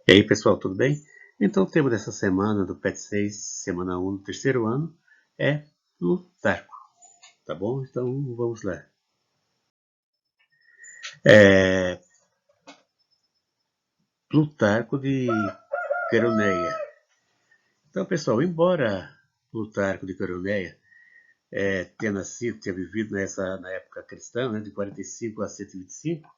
E aí, pessoal, tudo bem? Então, o tema dessa semana do PET 6, semana 1 do terceiro ano, é Plutarco, tá bom? Então, vamos lá. É, Plutarco de Queroneia. Então, pessoal, embora Plutarco de Queroneia tenha nascido, tenha vivido na época cristã, né, de 45 a 125,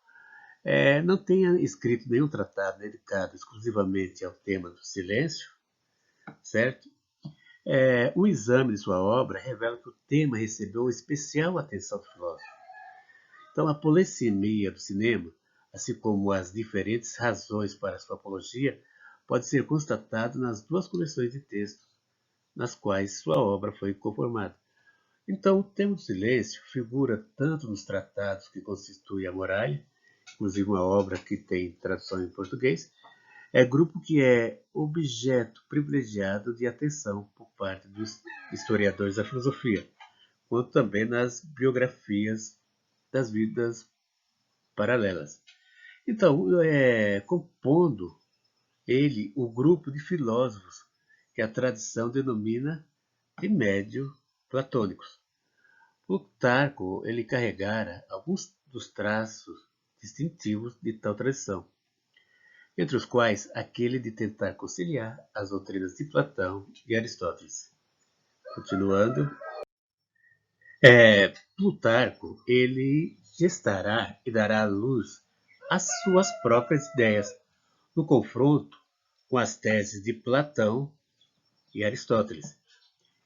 não tenha escrito nenhum tratado dedicado exclusivamente ao tema do silêncio, certo? O exame de sua obra revela que o tema recebeu especial atenção do filósofo. Então, a polissemia do cinema, assim como as diferentes razões para sua apologia, pode ser constatado nas duas coleções de textos nas quais sua obra foi conformada. Então, o tema do silêncio figura tanto nos tratados que constituem a Muralha, inclusive uma obra que tem tradução em português, grupo que é objeto privilegiado de atenção por parte dos historiadores da filosofia, quanto também nas biografias das vidas paralelas. Então, compondo ele o grupo de filósofos que a tradição denomina de médio-platônicos. Plutarco ele carregara alguns dos traços distintivos de tal tradição, entre os quais aquele de tentar conciliar as doutrinas de Platão e Aristóteles. Continuando, Plutarco ele gestará e dará à luz as suas próprias ideias no confronto com as teses de Platão e Aristóteles.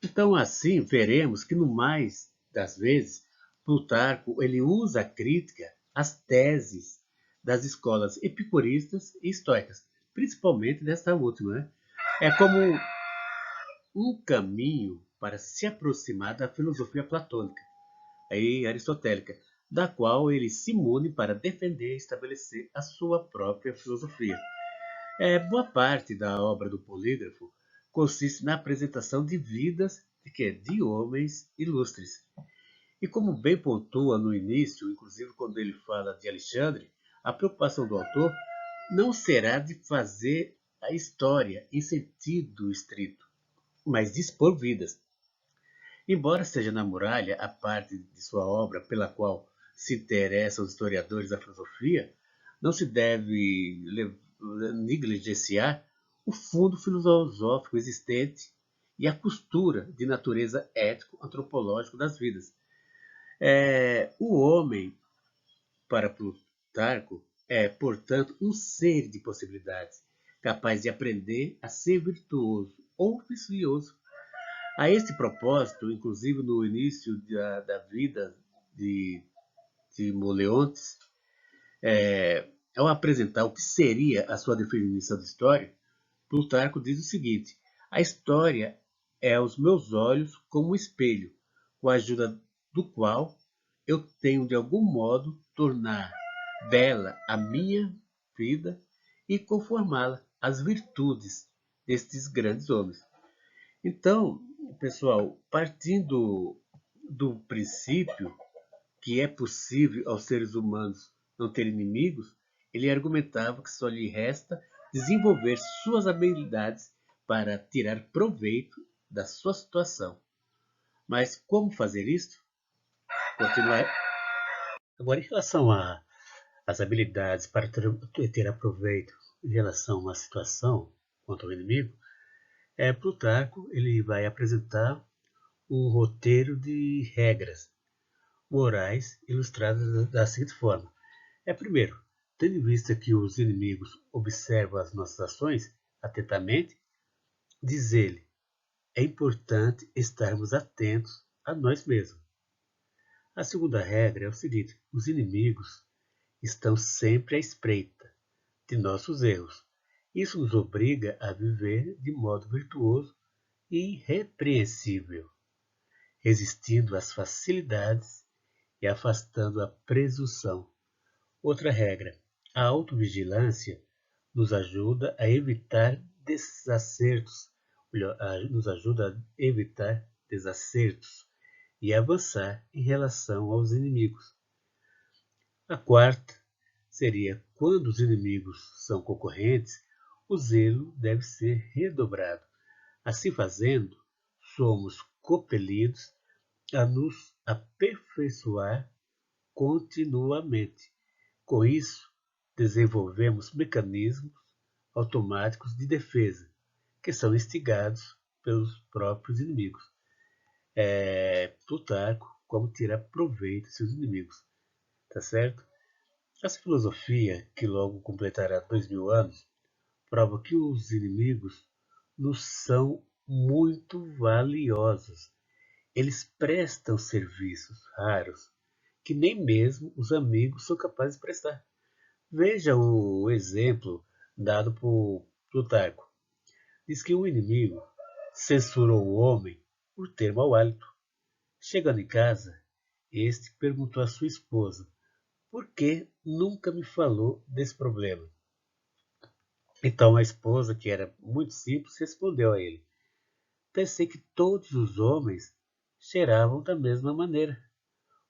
Então, assim, veremos que, no mais das vezes, Plutarco ele usa a crítica às teses das escolas epicuristas e estoicas, principalmente desta última. Né? É como um caminho para se aproximar da filosofia platônica e aristotélica, da qual ele se une para defender e estabelecer a sua própria filosofia. Boa parte da obra do polígrafo consiste na apresentação de vidas de homens ilustres. E como bem pontua no início, inclusive quando ele fala de Alexandre, a preocupação do autor não será de fazer a história em sentido estrito, mas de expor vidas. Embora seja na muralha a parte de sua obra pela qual se interessam os historiadores da filosofia, não se deve negligenciar o fundo filosófico existente e a costura de natureza ético-antropológico das vidas. O homem, para Plutarco, é, portanto, um ser de possibilidades, capaz de aprender a ser virtuoso ou vicioso. A este propósito, inclusive no início da vida de, de Moleontes, ao apresentar o que seria a sua definição de história, Plutarco diz o seguinte: a história é aos meus olhos como um espelho, com a ajuda do qual eu tenho de algum modo tornar bela a minha vida e conformá-la às virtudes destes grandes homens. Então, pessoal, partindo do princípio que é possível aos seres humanos não ter inimigos, ele argumentava que só lhe resta desenvolver suas habilidades para tirar proveito da sua situação. Mas como fazer isso? Continuar. Agora, em relação às habilidades para ter proveito em relação a uma situação contra o inimigo, Plutarco ele vai apresentar um roteiro de regras morais ilustradas da seguinte forma. Primeiro, tendo em vista que os inimigos observam as nossas ações atentamente, diz ele, é importante estarmos atentos a nós mesmos. A segunda regra é o seguinte, os inimigos estão sempre à espreita de nossos erros. Isso nos obriga a viver de modo virtuoso e irrepreensível, resistindo às facilidades e afastando a presunção. Outra regra, a autovigilância nos ajuda a evitar desacertos, nos ajuda a evitar desacertos e avançar em relação aos inimigos. A quarta seria, quando os inimigos são concorrentes, o zelo deve ser redobrado. Assim fazendo, somos compelidos a nos aperfeiçoar continuamente. Com isso, desenvolvemos mecanismos automáticos de defesa, que são instigados pelos próprios inimigos. Plutarco, como tirar proveito de seus inimigos, tá certo? Essa filosofia, que logo completará 2000 anos, prova que os inimigos nos são muito valiosos. Eles prestam serviços raros que nem mesmo os amigos são capazes de prestar. Veja o exemplo dado por Plutarco. Diz que um inimigo censurou o homem por ter mau hálito. Chegando em casa, este perguntou à sua esposa: por que nunca me falou desse problema? Então a esposa, que era muito simples, respondeu a ele: pensei que todos os homens cheiravam da mesma maneira.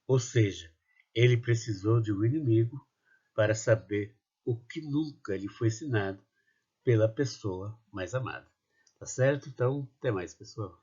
Ou seja, ele precisou de um inimigo para saber o que nunca lhe foi ensinado pela pessoa mais amada. Tá certo? Então, até mais, pessoal.